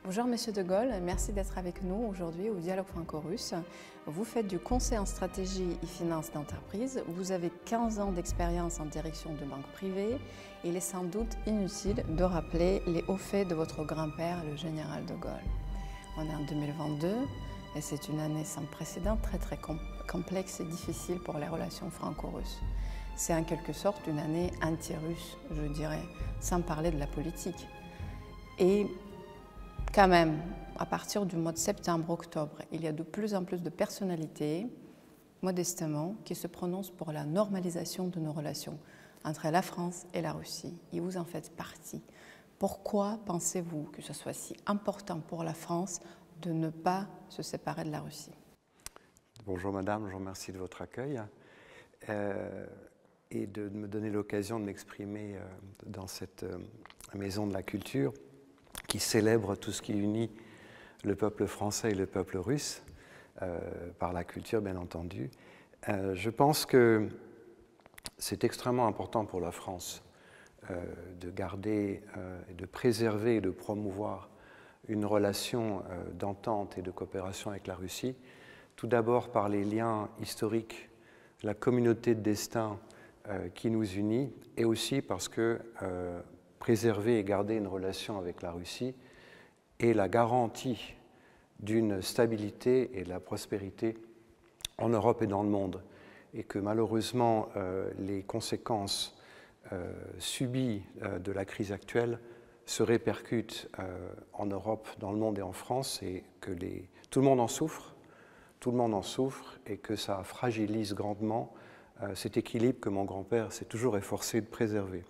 Bonjour Monsieur de Gaulle, merci d'être avec nous aujourd'hui au Dialogue franco-russe. Vous faites du conseil en stratégie et finance d'entreprise. Vous avez 15 ans d'expérience en direction de banque privée. Il est sans doute inutile de rappeler les hauts faits de votre grand-père, le général de Gaulle. On est en 2022 et c'est une année sans précédent, très complexe et difficile pour les relations franco-russes. C'est en quelque sorte une année anti-russe, je dirais, sans parler de la politique. Et quand même, à partir du mois de septembre-octobre, il y a de plus en plus de personnalités, modestement, qui se prononcent pour la normalisation de nos relations entre la France et la Russie. Et vous en faites partie. Pourquoi pensez-vous que ce soit si important pour la France de ne pas se séparer de la Russie? Bonjour Madame, je vous remercie de votre accueil et de me donner l'occasion de m'exprimer dans cette maison de la culture qui célèbre tout ce qui unit le peuple français et le peuple russe, par la culture bien entendu. Je pense que c'est extrêmement important pour la France de garder, de préserver et de promouvoir une relation d'entente et de coopération avec la Russie, tout d'abord par les liens historiques, la communauté de destin qui nous unit, et aussi parce que préserver et garder une relation avec la Russie est la garantie d'une stabilité et de la prospérité en Europe et dans le monde, et que malheureusement les conséquences subies de la crise actuelle se répercutent en Europe, dans le monde et en France, et que tout le monde en souffre, et que ça fragilise grandement cet équilibre que mon grand-père s'est toujours efforcé de préserver.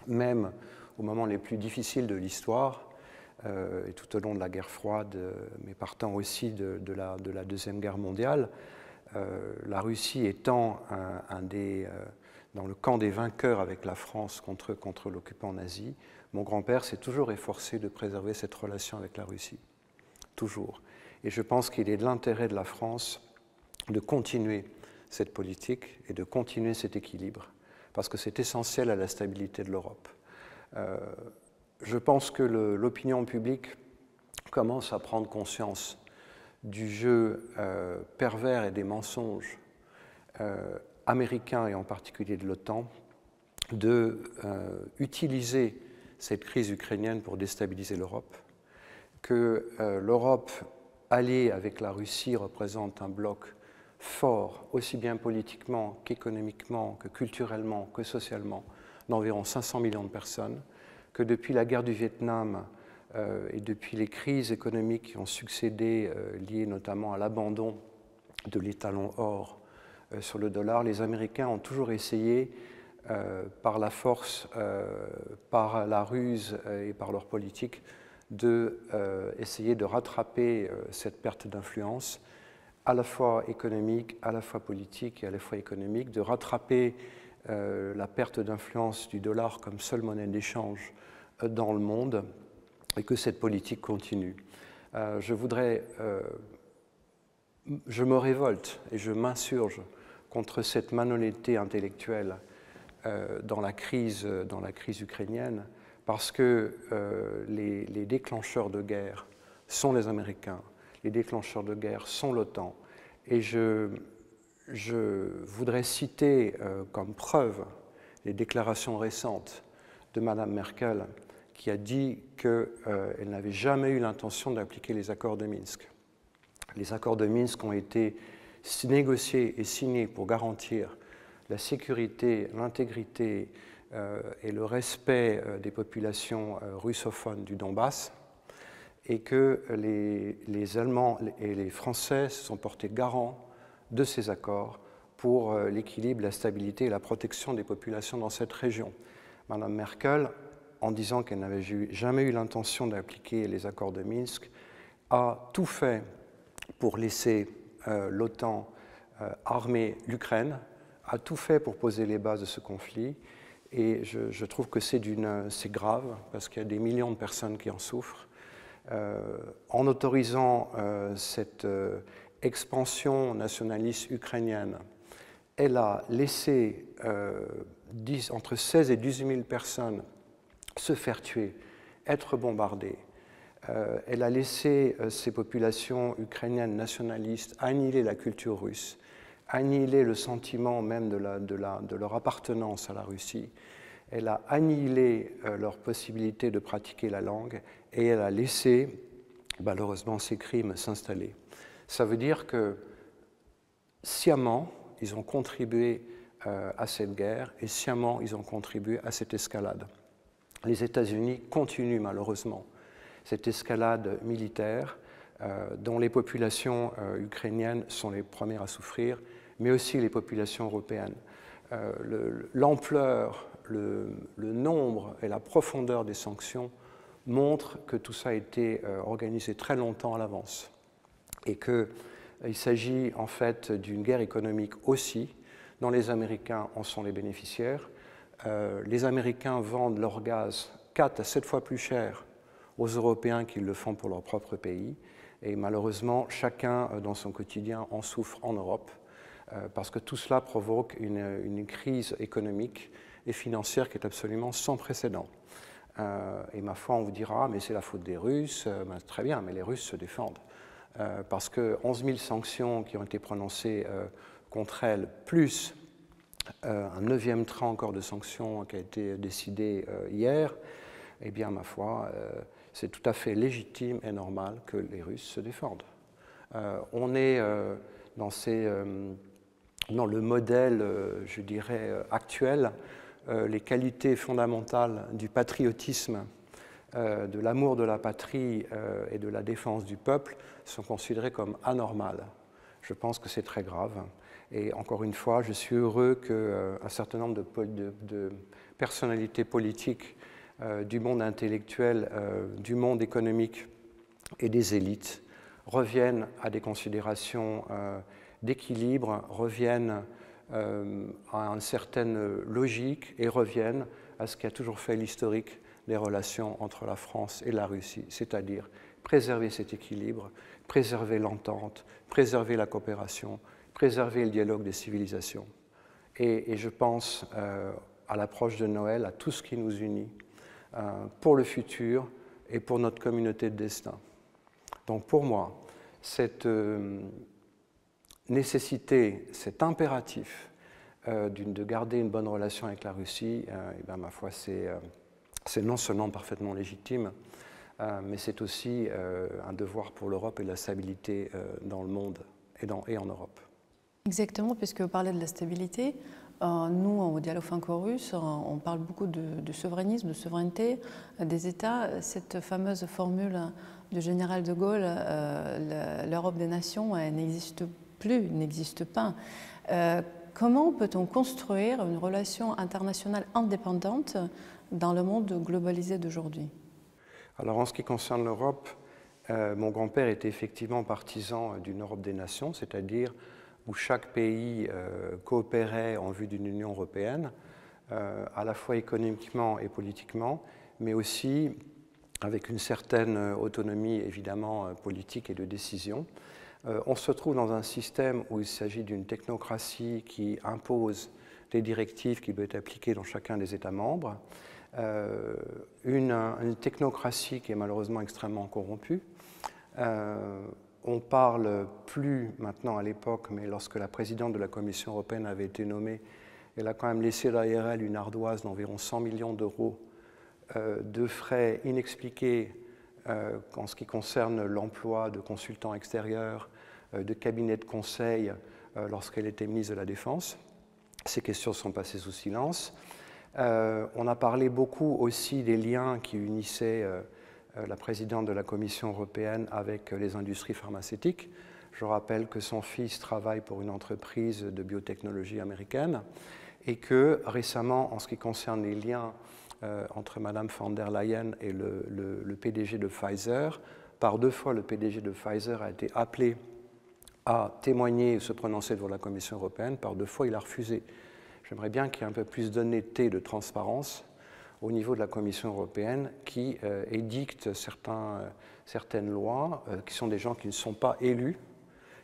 Même aux moments les plus difficiles de l'histoire, et tout au long de la guerre froide, mais partant aussi de la Deuxième Guerre mondiale, la Russie étant dans le camp des vainqueurs avec la France contre l'occupant nazi, mon grand-père s'est toujours efforcé de préserver cette relation avec la Russie. Toujours. Et je pense qu'il est de l'intérêt de la France de continuer cette politique et de continuer cet équilibre, parce que c'est essentiel à la stabilité de l'Europe. Je pense que l'opinion publique commence à prendre conscience du jeu pervers et des mensonges américains, et en particulier de l'OTAN, d'utiliser cette crise ukrainienne pour déstabiliser l'Europe, que l'Europe alliée avec la Russie représente un bloc fort, aussi bien politiquement qu'économiquement, que culturellement, que socialement, d'environ 500 millions de personnes, que depuis la guerre du Vietnam et depuis les crises économiques qui ont succédé, liées notamment à l'abandon de l'étalon or sur le dollar, les Américains ont toujours essayé, par la force, par la ruse et par leur politique, d'essayer de rattraper cette perte d'influence, à la fois économique, à la fois politique et à la fois économique, de rattraper la perte d'influence du dollar comme seule monnaie d'échange dans le monde, et que cette politique continue. Je me révolte et je m'insurge contre cette malhonnêteté intellectuelle dans la crise ukrainienne, parce que les déclencheurs de guerre sont les Américains, les déclencheurs de guerre sont l'OTAN, et je voudrais citer comme preuve les déclarations récentes de Mme Merkel, qui a dit qu'elle n'avait jamais eu l'intention d'appliquer les accords de Minsk. Les accords de Minsk ont été négociés et signés pour garantir la sécurité, l'intégrité et le respect des populations russophones du Donbass, et que les Allemands et les Français se sont portés garants de ces accords pour l'équilibre, la stabilité et la protection des populations dans cette région. Mme Merkel, en disant qu'elle n'avait jamais eu l'intention d'appliquer les accords de Minsk, a tout fait pour laisser l'OTAN armer l'Ukraine, a tout fait pour poser les bases de ce conflit, et je trouve que c'est grave, parce qu'il y a des millions de personnes qui en souffrent. En autorisant cette expansion nationaliste ukrainienne, elle a laissé entre 16 et 18 000 personnes se faire tuer, être bombardées, elle a laissé ces populations ukrainiennes nationalistes annihiler la culture russe, annihiler le sentiment même de leur appartenance à la Russie. Elle a annihilé leur possibilité de pratiquer la langue et elle a laissé, malheureusement, ces crimes s'installer. Ça veut dire que sciemment, ils ont contribué à cette guerre et sciemment, ils ont contribué à cette escalade. Les États-Unis continuent malheureusement cette escalade militaire dont les populations ukrainiennes sont les premières à souffrir, mais aussi les populations européennes. L'ampleur, le nombre et la profondeur des sanctions montrent que tout ça a été organisé très longtemps à l'avance et qu'il s'agit en fait d'une guerre économique aussi, dont les Américains en sont les bénéficiaires. Les Américains vendent leur gaz 4 à 7 fois plus cher aux Européens qu'ils le font pour leur propre pays. Et malheureusement, chacun dans son quotidien en souffre en Europe, parce que tout cela provoque une crise économique et financière qui est absolument sans précédent. Et ma foi, on vous dira, mais c'est la faute des Russes. Très bien, mais les Russes se défendent. Parce que 11 000 sanctions qui ont été prononcées contre elles, plus un 9e train encore de sanctions qui a été décidé hier, eh bien, ma foi, c'est tout à fait légitime et normal que les Russes se défendent. On est dans le modèle, je dirais, actuel, les qualités fondamentales du patriotisme, de l'amour de la patrie et de la défense du peuple sont considérées comme anormales. Je pense que c'est très grave. Et encore une fois, je suis heureux qu'un certain nombre de personnalités politiques du monde intellectuel, du monde économique et des élites reviennent à des considérations d'équilibre, reviennent à une certaine logique et reviennent à ce qui a toujours fait l'historique des relations entre la France et la Russie, c'est-à-dire préserver cet équilibre, préserver l'entente, préserver la coopération, préserver le dialogue des civilisations. Et je pense à l'approche de Noël, à tout ce qui nous unit pour le futur et pour notre communauté de destin. Donc pour moi, cette nécessité, cet impératif de garder une bonne relation avec la Russie, et bien, ma foi, c'est non seulement parfaitement légitime, mais c'est aussi un devoir pour l'Europe et la stabilité dans le monde et en Europe. Exactement, puisque vous parlez de la stabilité, nous, au Dialogue franco-russe, on parle beaucoup de souverainisme, de souveraineté des États. Cette fameuse formule du général de Gaulle, l'Europe des nations, n'existe plus, n'existe pas. Comment peut-on construire une relation internationale indépendante dans le monde globalisé d'aujourd'hui? Alors en ce qui concerne l'Europe, mon grand-père était effectivement partisan d'une Europe des nations, c'est-à-dire où chaque pays coopérait en vue d'une Union européenne, à la fois économiquement et politiquement, mais aussi avec une certaine autonomie évidemment politique et de décision. On se trouve dans un système où il s'agit d'une technocratie qui impose des directives qui doivent être appliquées dans chacun des États membres, une technocratie qui est malheureusement extrêmement corrompue. On parle plus maintenant à l'époque, mais lorsque la présidente de la Commission européenne avait été nommée, elle a quand même laissé derrière elle une ardoise d'environ 100 millions d'euros de frais inexpliqués en ce qui concerne l'emploi de consultants extérieurs, de cabinets de conseil lorsqu'elle était ministre de la Défense. Ces questions sont passées sous silence. On a parlé beaucoup aussi des liens qui unissaient la présidente de la Commission européenne avec les industries pharmaceutiques. Je rappelle que son fils travaille pour une entreprise de biotechnologie américaine et que récemment, en ce qui concerne les liens entre Mme von der Leyen et le PDG de Pfizer, par 2 fois le PDG de Pfizer a été appelé à témoigner et se prononcer devant la Commission européenne, par 2 fois il a refusé. J'aimerais bien qu'il y ait un peu plus d'honnêteté et de transparence au niveau de la Commission européenne qui édicte certaines lois, qui sont des gens qui ne sont pas élus,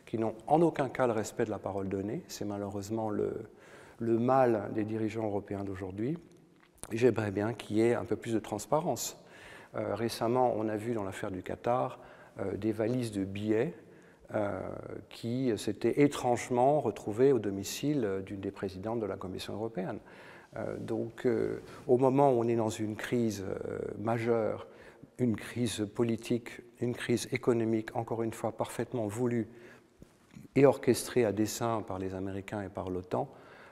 qui n'ont en aucun cas le respect de la parole donnée. C'est malheureusement le mal des dirigeants européens d'aujourd'hui. J'aimerais bien qu'il y ait un peu plus de transparence. Récemment, on a vu dans l'affaire du Qatar des valises de billets qui s'étaient étrangement retrouvées au domicile d'une des présidentes de la Commission européenne. Donc, au moment où on est dans une crise majeure, une crise politique, une crise économique, encore une fois parfaitement voulue et orchestrée à dessein par les Américains et par l'OTAN,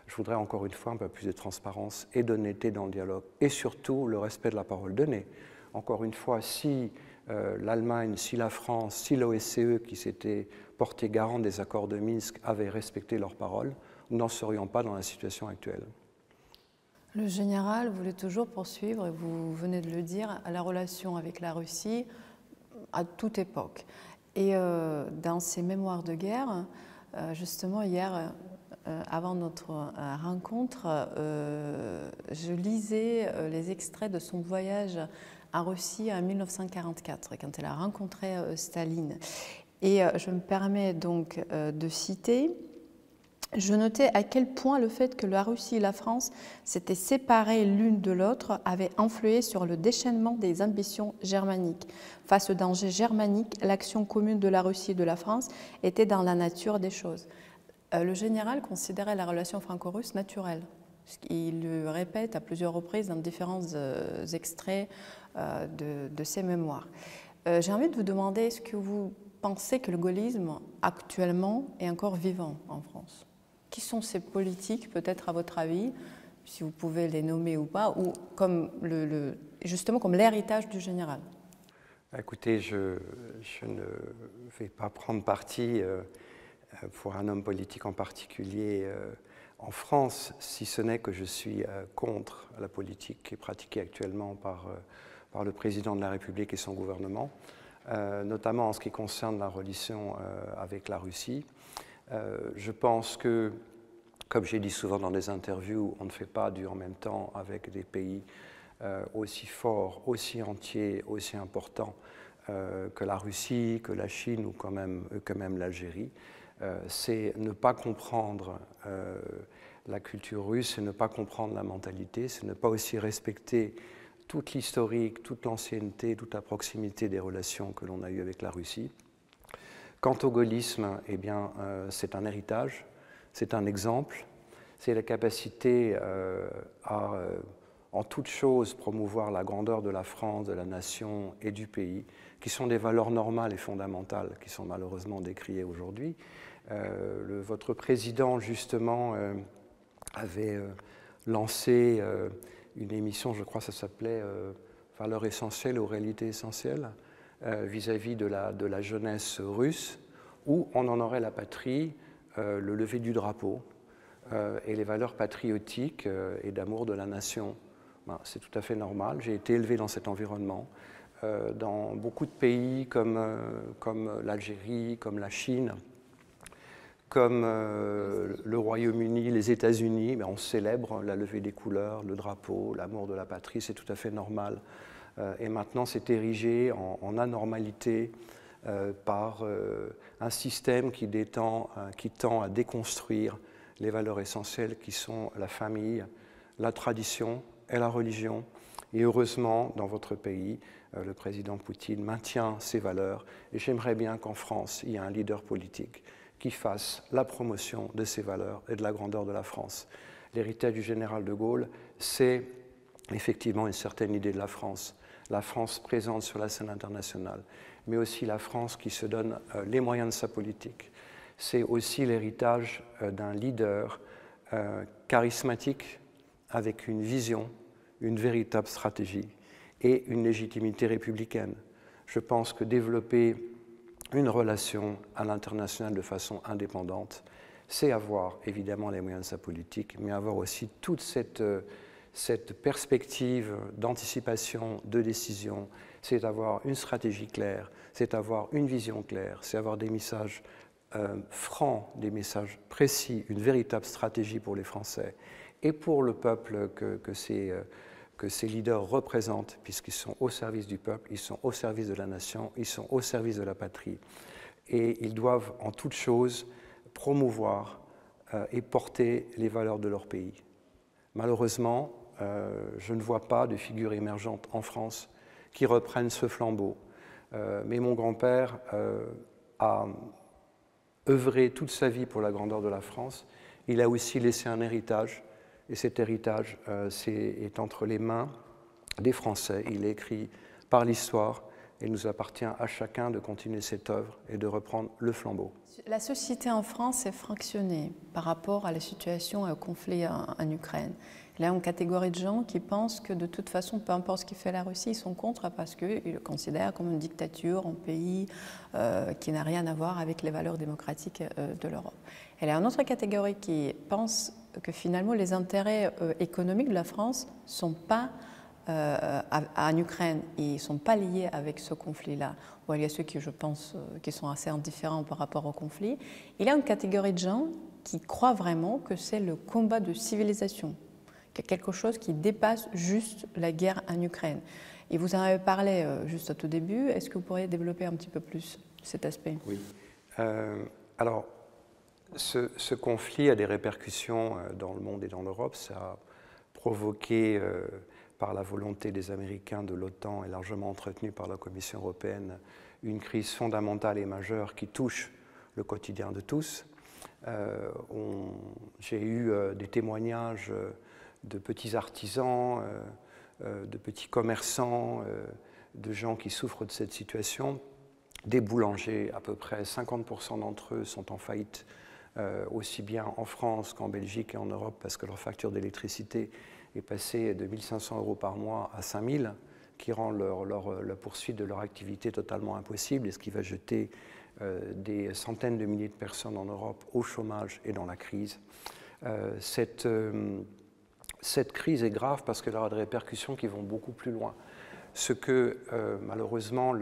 je voudrais encore une fois un peu plus de transparence et d'honnêteté dans le dialogue, et surtout le respect de la parole donnée. Encore une fois, si l'Allemagne, si la France, si l'OSCE, qui s'était porté garant des accords de Minsk, avaient respecté leurs paroles, nous n'en serions pas dans la situation actuelle. Le général voulait toujours poursuivre, et vous venez de le dire, la relation avec la Russie à toute époque. Et dans ses mémoires de guerre, justement hier, avant notre rencontre, je lisais les extraits de son voyage en Russie en 1944, quand elle a rencontré Staline. Et je me permets donc de citer: je notais à quel point le fait que la Russie et la France s'étaient séparées l'une de l'autre avait influé sur le déchaînement des ambitions germaniques. Face au danger germanique, l'action commune de la Russie et de la France était dans la nature des choses. Le général considérait la relation franco-russe naturelle. Il le répète à plusieurs reprises dans différents extraits de ses mémoires. J'ai envie de vous demander, est-ce que vous pensez que le gaullisme actuellement est encore vivant en France? Qui sont ces politiques, peut-être à votre avis, si vous pouvez les nommer ou pas, ou comme justement comme l'héritage du général? Écoutez, je ne vais pas prendre parti pour un homme politique en particulier en France, si ce n'est que je suis contre la politique qui est pratiquée actuellement par le président de la République et son gouvernement, notamment en ce qui concerne la relation avec la Russie. Je pense que, comme j'ai dit souvent dans des interviews, on ne fait pas du en même temps avec des pays aussi forts, aussi entiers, aussi importants que la Russie, que la Chine ou quand même l'Algérie. C'est ne pas comprendre la culture russe, c'est ne pas comprendre la mentalité, c'est ne pas aussi respecter toute l'historique, toute l'ancienneté, toute la proximité des relations que l'on a eues avec la Russie. Quant au gaullisme, eh bien, c'est un héritage, c'est un exemple, c'est la capacité à, en toute chose, promouvoir la grandeur de la France, de la nation et du pays, qui sont des valeurs normales et fondamentales, qui sont malheureusement décriées aujourd'hui. Votre président, justement, avait lancé une émission, je crois que ça s'appelait Valeurs essentielles ou réalités essentielles, vis-à-vis de la jeunesse russe, où on en aurait la patrie, le lever du drapeau et les valeurs patriotiques et d'amour de la nation. Ben, c'est tout à fait normal, j'ai été élevé dans cet environnement. Dans beaucoup de pays comme l'Algérie, comme la Chine, comme le Royaume-Uni, les États-Unis, ben on célèbre la levée des couleurs, le drapeau, l'amour de la patrie, c'est tout à fait normal. Et maintenant, c'est érigé en anormalité par un système qui tend à déconstruire les valeurs essentielles qui sont la famille, la tradition et la religion. Et heureusement, dans votre pays, le président Poutine maintient ces valeurs. Et j'aimerais bien qu'en France, il y ait un leader politique qui fasse la promotion de ces valeurs et de la grandeur de la France. L'héritage du général de Gaulle, c'est effectivement une certaine idée de la France présente sur la scène internationale, mais aussi la France qui se donne les moyens de sa politique. C'est aussi l'héritage d'un leader charismatique avec une vision, une véritable stratégie et une légitimité républicaine. Je pense que développer une relation à l'international de façon indépendante, c'est avoir évidemment les moyens de sa politique, mais avoir aussi toute cette perspective d'anticipation, de décision, c'est avoir une stratégie claire, c'est avoir une vision claire, c'est avoir des messages francs, des messages précis, une véritable stratégie pour les Français et pour le peuple que ces leaders représentent, puisqu'ils sont au service du peuple, ils sont au service de la nation, ils sont au service de la patrie. Et ils doivent en toute chose promouvoir et porter les valeurs de leur pays. Malheureusement, je ne vois pas de figure émergente en France qui reprennent ce flambeau. Mais mon grand-père a œuvré toute sa vie pour la grandeur de la France. Il a aussi laissé un héritage, et cet héritage est entre les mains des Français. Il est écrit par l'histoire, et il nous appartient à chacun de continuer cette œuvre et de reprendre le flambeau. La société en France est fractionnée par rapport à la situation et au conflit en Ukraine. Il y a une catégorie de gens qui pensent que de toute façon, peu importe ce qu'il fait la Russie, ils sont contre parce qu'ils le considèrent comme une dictature, un pays qui n'a rien à voir avec les valeurs démocratiques de l'Europe. Il y a une autre catégorie qui pense que finalement les intérêts économiques de la France ne sont pas en Ukraine, ils ne sont pas liés avec ce conflit-là. Ou il y a ceux qui, je pense, qui sont assez indifférents par rapport au conflit. Il y a une catégorie de gens qui croient vraiment que c'est le combat de civilisation, qu'il y a quelque chose qui dépasse juste la guerre en Ukraine. Et vous en avez parlé juste au tout début. Est-ce que vous pourriez développer un petit peu plus cet aspect? Oui. Alors, ce conflit a des répercussions dans le monde et dans l'Europe. Ça a provoqué, par la volonté des Américains de l'OTAN et largement entretenue par la Commission européenne, une crise fondamentale et majeure qui touche le quotidien de tous. J'ai eu des témoignages de petits artisans, de petits commerçants, de gens qui souffrent de cette situation. Des boulangers, à peu près 50% d'entre eux sont en faillite, aussi bien en France qu'en Belgique et en Europe, parce que leur facture d'électricité est passée de 1 500 € par mois à 5 000, qui rend la poursuite de leur activité totalement impossible, et ce qui va jeter des centaines de milliers de personnes en Europe au chômage et dans la crise. Cette crise est grave parce qu'elle aura des répercussions qui vont beaucoup plus loin. Ce que malheureusement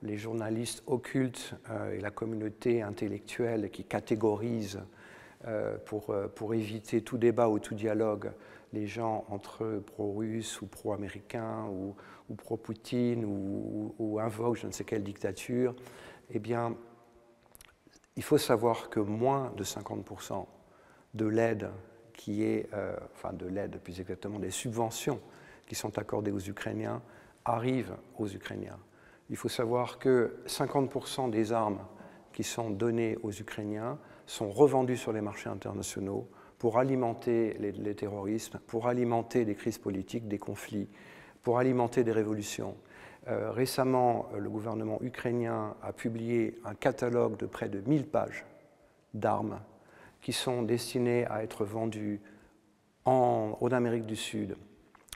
les journalistes occultes et la communauté intellectuelle qui catégorise pour éviter tout débat ou tout dialogue les gens entre pro-russes ou pro-américains ou pro-Poutine ou invoquent je ne sais quelle dictature, eh bien, il faut savoir que moins de 50% de l'aide qui est, enfin de l'aide, plus exactement des subventions qui sont accordées aux Ukrainiens, arrivent aux Ukrainiens. Il faut savoir que 50% des armes qui sont données aux Ukrainiens sont revendues sur les marchés internationaux pour alimenter les terrorismes, pour alimenter des crises politiques, des conflits, pour alimenter des révolutions. Récemment, le gouvernement ukrainien a publié un catalogue de près de 1000 pages d'armes qui sont destinées à être vendues en Amérique du Sud,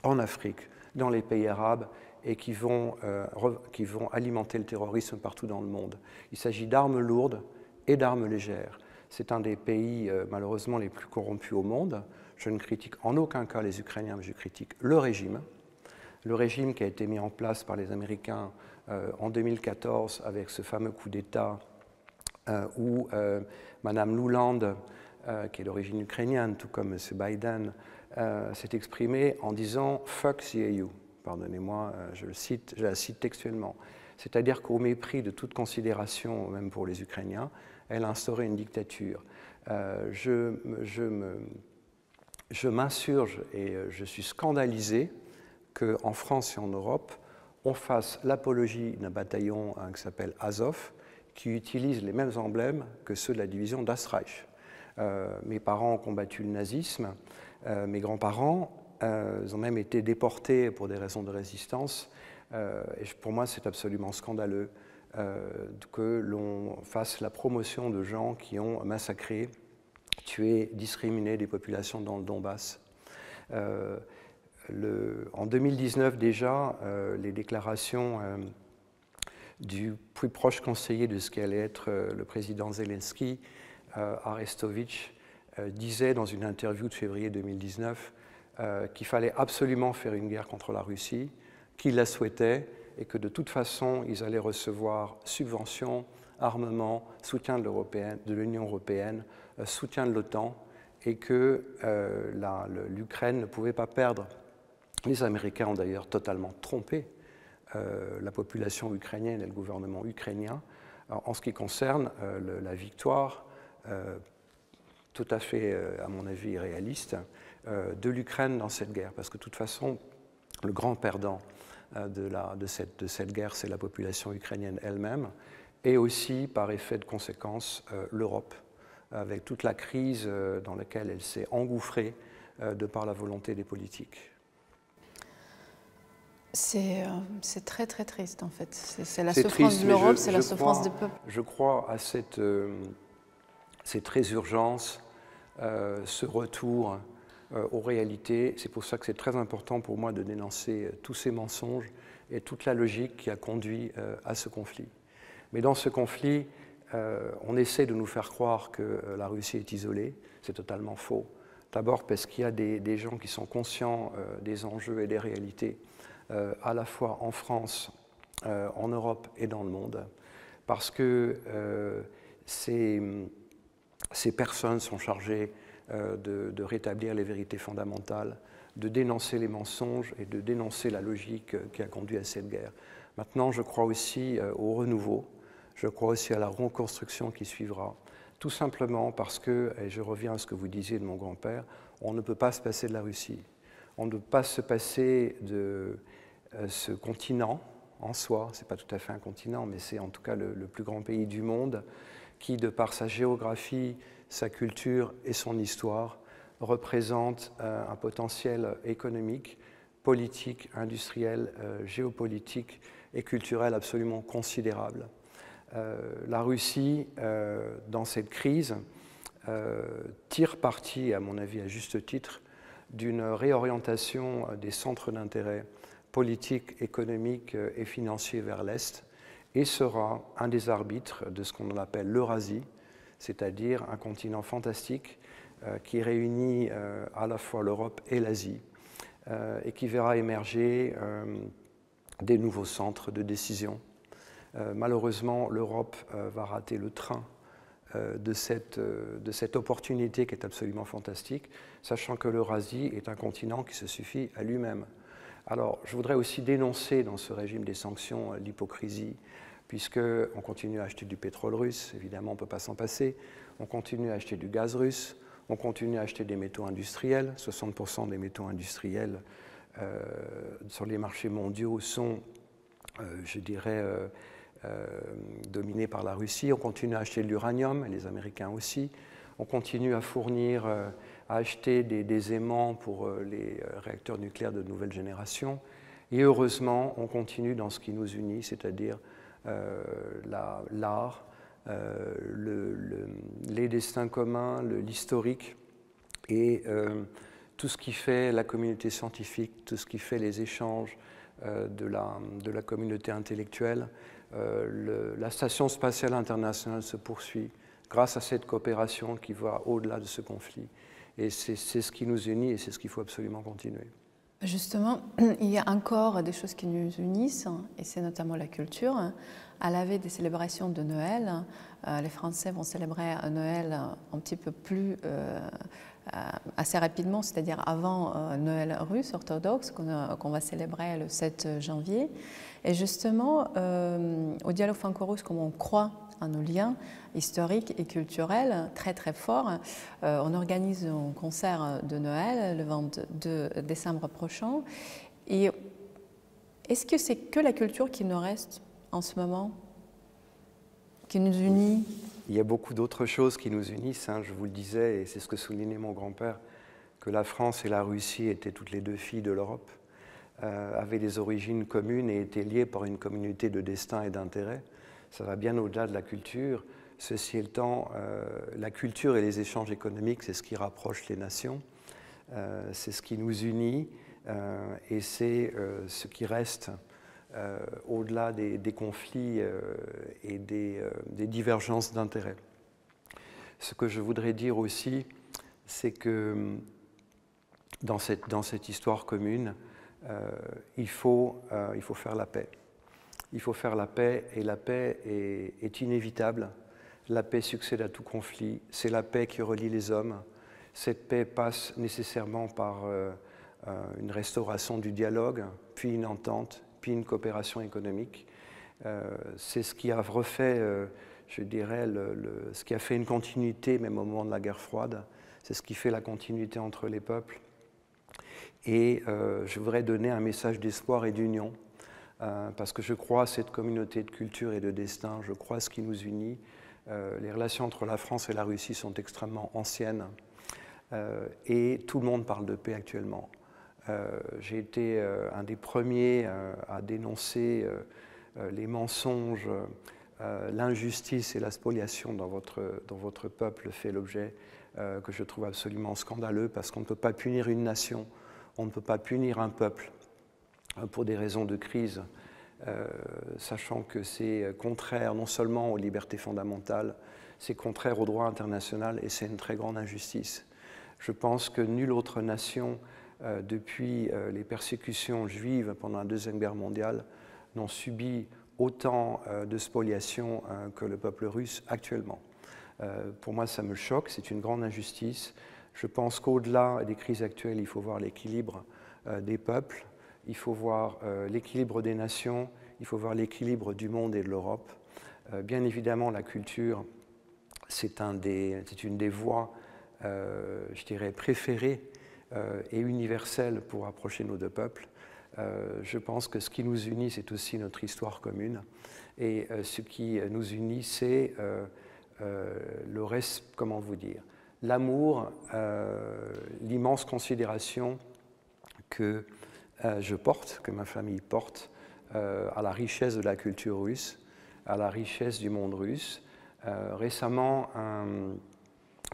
en Afrique, dans les pays arabes, et qui vont alimenter le terrorisme partout dans le monde. Il s'agit d'armes lourdes et d'armes légères. C'est un des pays malheureusement les plus corrompus au monde. Je ne critique en aucun cas les Ukrainiens, mais je critique le régime. Le régime qui a été mis en place par les Américains en 2014 avec ce fameux coup d'État où Mme Nuland, qui est d'origine ukrainienne, tout comme M. Biden, s'est exprimée en disant « fuck the EU ». Pardonnez-moi, je la cite textuellement. C'est-à-dire qu'au mépris de toute considération, même pour les Ukrainiens, elle a instauré une dictature. Je m'insurge et je suis scandalisé qu'en France et en Europe, on fasse l'apologie d'un bataillon qui s'appelle Azov, qui utilise les mêmes emblèmes que ceux de la division Das Reich. Mes parents ont combattu le nazisme, mes grands-parents, ils ont même été déportés pour des raisons de résistance, et pour moi c'est absolument scandaleux que l'on fasse la promotion de gens qui ont massacré, tué, discriminé des populations dans le Donbass. En 2019 déjà, les déclarations du plus proche conseiller de ce qu'allait être le président Zelensky, Arestovitch, disait dans une interview de février 2019 qu'il fallait absolument faire une guerre contre la Russie, qu'il la souhaitait et que de toute façon, ils allaient recevoir subventions, armements, soutien de l'Union européenne, soutien de l'OTAN, et que l'Ukraine ne pouvait pas perdre. Les Américains ont d'ailleurs totalement trompé la population ukrainienne et le gouvernement ukrainien en ce qui concerne la victoire tout à fait, à mon avis, réaliste de l'Ukraine dans cette guerre. Parce que de toute façon, le grand perdant de cette guerre, c'est la population ukrainienne elle-même, et aussi, par effet de conséquence, l'Europe, avec toute la crise dans laquelle elle s'est engouffrée de par la volonté des politiques. C'est très très triste en fait. C'est la souffrance de l'Europe, c'est la souffrance des peuples. Je crois à cette résurgence, ce retour aux réalités. C'est pour ça que c'est très important pour moi de dénoncer tous ces mensonges et toute la logique qui a conduit à ce conflit. Mais dans ce conflit, on essaie de nous faire croire que la Russie est isolée. C'est totalement faux. D'abord parce qu'il y a des gens qui sont conscients des enjeux et des réalités, à la fois en France, en Europe et dans le monde, parce que ces personnes sont chargées de rétablir les vérités fondamentales, de dénoncer les mensonges et de dénoncer la logique qui a conduit à cette guerre. Maintenant, je crois aussi au renouveau, je crois aussi à la reconstruction qui suivra, tout simplement parce que, et je reviens à ce que vous disiez de mon grand-père, on ne peut pas se passer de la Russie. On ne peut pas se passer de ce continent en soi, ce n'est pas tout à fait un continent, mais c'est en tout cas le plus grand pays du monde, qui, de par sa géographie, sa culture et son histoire, représente un potentiel économique, politique, industriel, géopolitique et culturel absolument considérable. La Russie, dans cette crise, tire parti, à mon avis à juste titre, d'une réorientation des centres d'intérêt politiques, économiques et financiers vers l'Est, et sera un des arbitres de ce qu'on appelle l'Eurasie, c'est-à-dire un continent fantastique qui réunit à la fois l'Europe et l'Asie, et qui verra émerger des nouveaux centres de décision. Malheureusement, l'Europe va rater le train de cette opportunité qui est absolument fantastique, sachant que l'Eurasie est un continent qui se suffit à lui-même. Alors, je voudrais aussi dénoncer dans ce régime des sanctions l'hypocrisie, puisqu'on continue à acheter du pétrole russe, évidemment on ne peut pas s'en passer, on continue à acheter du gaz russe, on continue à acheter des métaux industriels, 60% des métaux industriels sur les marchés mondiaux sont, je dirais, dominés par la Russie, on continue à acheter de l'uranium, et les Américains aussi, on continue à fournir, à acheter des aimants pour les réacteurs nucléaires de nouvelle génération, et heureusement on continue dans ce qui nous unit, c'est-à-dire l'art, les destins communs, l'historique et tout ce qui fait la communauté scientifique, tout ce qui fait les échanges de la communauté intellectuelle. La Station spatiale internationale se poursuit grâce à cette coopération qui va au-delà de ce conflit. Et c'est ce qui nous unit et c'est ce qu'il faut absolument continuer. Justement, il y a encore des choses qui nous unissent, et c'est notamment la culture. À la veille des célébrations de Noël, les Français vont célébrer Noël un petit peu plus assez rapidement, c'est-à-dire avant Noël russe orthodoxe qu'on va célébrer le 7 janvier. Et justement, au Dialogue franco-russe, comme on croit à nos liens historiques et culturels très très forts, on organise un concert de Noël le 22 décembre prochain. Et est-ce que c'est que la culture qui nous reste en ce moment, qui nous unit? Il y a beaucoup d'autres choses qui nous unissent, hein, je vous le disais, et c'est ce que soulignait mon grand-père, que la France et la Russie étaient toutes les deux filles de l'Europe, avaient des origines communes et étaient liées par une communauté de destin et d'intérêt. Ça va bien au-delà de la culture. Ceci étant, la culture et les échanges économiques, c'est ce qui rapproche les nations, c'est ce qui nous unit et c'est ce qui reste au-delà des conflits et des divergences d'intérêts. Ce que je voudrais dire aussi, c'est que dans cette histoire commune, il faut faire la paix. Il faut faire la paix, et la paix est inévitable. La paix succède à tout conflit. C'est la paix qui relie les hommes. Cette paix passe nécessairement par une restauration du dialogue, puis une entente, puis une coopération économique. C'est ce qui a refait, je dirais, ce qui a fait une continuité, même au moment de la guerre froide. C'est ce qui fait la continuité entre les peuples. Et je voudrais donner un message d'espoir et d'union parce que je crois à cette communauté de culture et de destin, je crois à ce qui nous unit. Les relations entre la France et la Russie sont extrêmement anciennes et tout le monde parle de paix actuellement. J'ai été un des premiers à dénoncer les mensonges, l'injustice et la spoliation dont votre peuple fait l'objet, que je trouve absolument scandaleux, parce qu'on ne peut pas punir une nation, on ne peut pas punir un peuple pour des raisons de crise, sachant que c'est contraire non seulement aux libertés fondamentales, c'est contraire au droit international et c'est une très grande injustice. Je pense que nulle autre nation, depuis les persécutions juives pendant la Deuxième Guerre mondiale, n'ont subi autant de spoliation que le peuple russe actuellement. Pour moi, ça me choque, c'est une grande injustice. Je pense qu'au-delà des crises actuelles, il faut voir l'équilibre des peuples, il faut voir l'équilibre des nations, il faut voir l'équilibre du monde et de l'Europe. Bien évidemment, la culture, c'est une des voies, je dirais, préférées et universelles pour rapprocher nos deux peuples. Je pense que ce qui nous unit, c'est aussi notre histoire commune. Et ce qui nous unit, c'est le reste, comment vous dire, l'amour, l'immense considération que je porte, que ma famille porte, à la richesse de la culture russe, à la richesse du monde russe. Récemment, un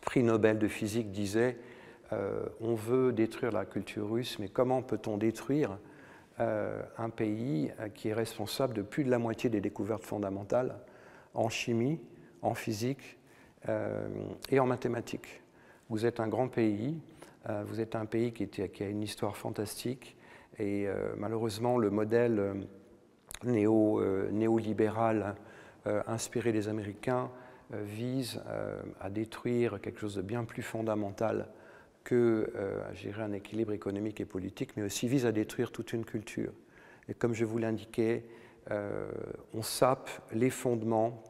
prix Nobel de physique disait on veut détruire la culture russe, mais comment peut-on détruire un pays qui est responsable de plus de la moitié des découvertes fondamentales en chimie, en physique et en mathématiques. Vous êtes un grand pays, vous êtes un pays qui a une histoire fantastique et malheureusement le modèle néolibéral inspiré des Américains vise à détruire quelque chose de bien plus fondamental que gérer un équilibre économique et politique, mais aussi vise à détruire toute une culture. Et comme je vous l'indiquais, on sape les fondements,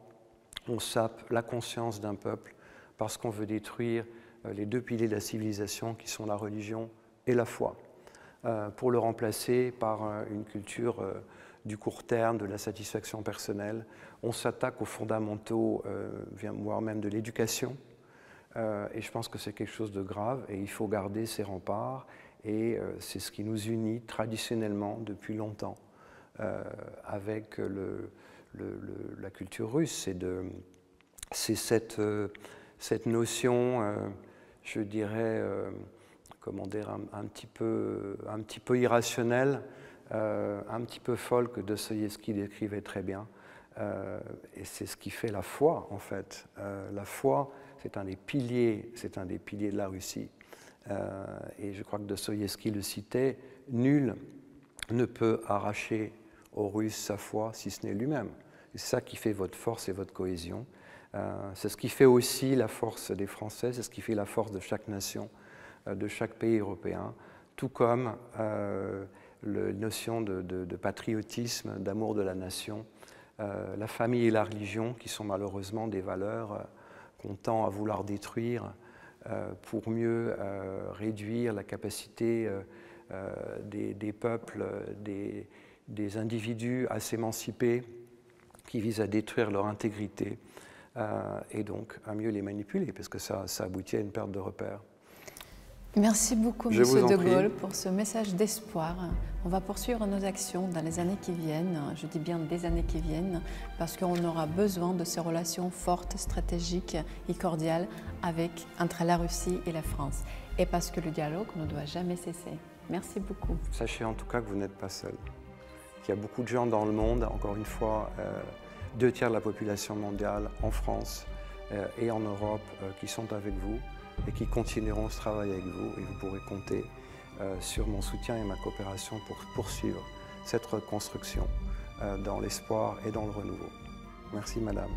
on sape la conscience d'un peuple parce qu'on veut détruire les deux piliers de la civilisation qui sont la religion et la foi, pour le remplacer par une culture du court terme, de la satisfaction personnelle. On s'attaque aux fondamentaux, voire même de l'éducation. Et je pense que c'est quelque chose de grave et il faut garder ces remparts et c'est ce qui nous unit traditionnellement depuis longtemps avec la culture russe. C'est cette notion, je dirais, comment dire, un petit peu irrationnelle, un petit peu folle que Dostoïevski décrivait très bien. Et c'est ce qui fait la foi, en fait. La foi, c'est un des piliers de la Russie. Et je crois que Dostoïevski le citait, nul ne peut arracher aux Russes sa foi si ce n'est lui-même. C'est ça qui fait votre force et votre cohésion. C'est ce qui fait aussi la force des Français, c'est ce qui fait la force de chaque nation, de chaque pays européen, tout comme la notion de patriotisme, d'amour de la nation, la famille et la religion, qui sont malheureusement des valeurs qu'on tend à vouloir détruire pour mieux réduire la capacité des peuples, des individus à s'émanciper, qui visent à détruire leur intégrité et donc à mieux les manipuler, parce que ça aboutit à une perte de repères. Merci beaucoup, Monsieur de Gaulle, pour ce message d'espoir. On va poursuivre nos actions dans les années qui viennent, je dis bien des années qui viennent, parce qu'on aura besoin de ces relations fortes, stratégiques et cordiales entre la Russie et la France. Et parce que le dialogue ne doit jamais cesser. Merci beaucoup. Sachez en tout cas que vous n'êtes pas seul. Il y a beaucoup de gens dans le monde, encore une fois, 2/3 de la population mondiale en France et en Europe qui sont avec vous et qui continueront ce travail avec vous, et vous pourrez compter sur mon soutien et ma coopération pour poursuivre cette reconstruction dans l'espoir et dans le renouveau. Merci madame.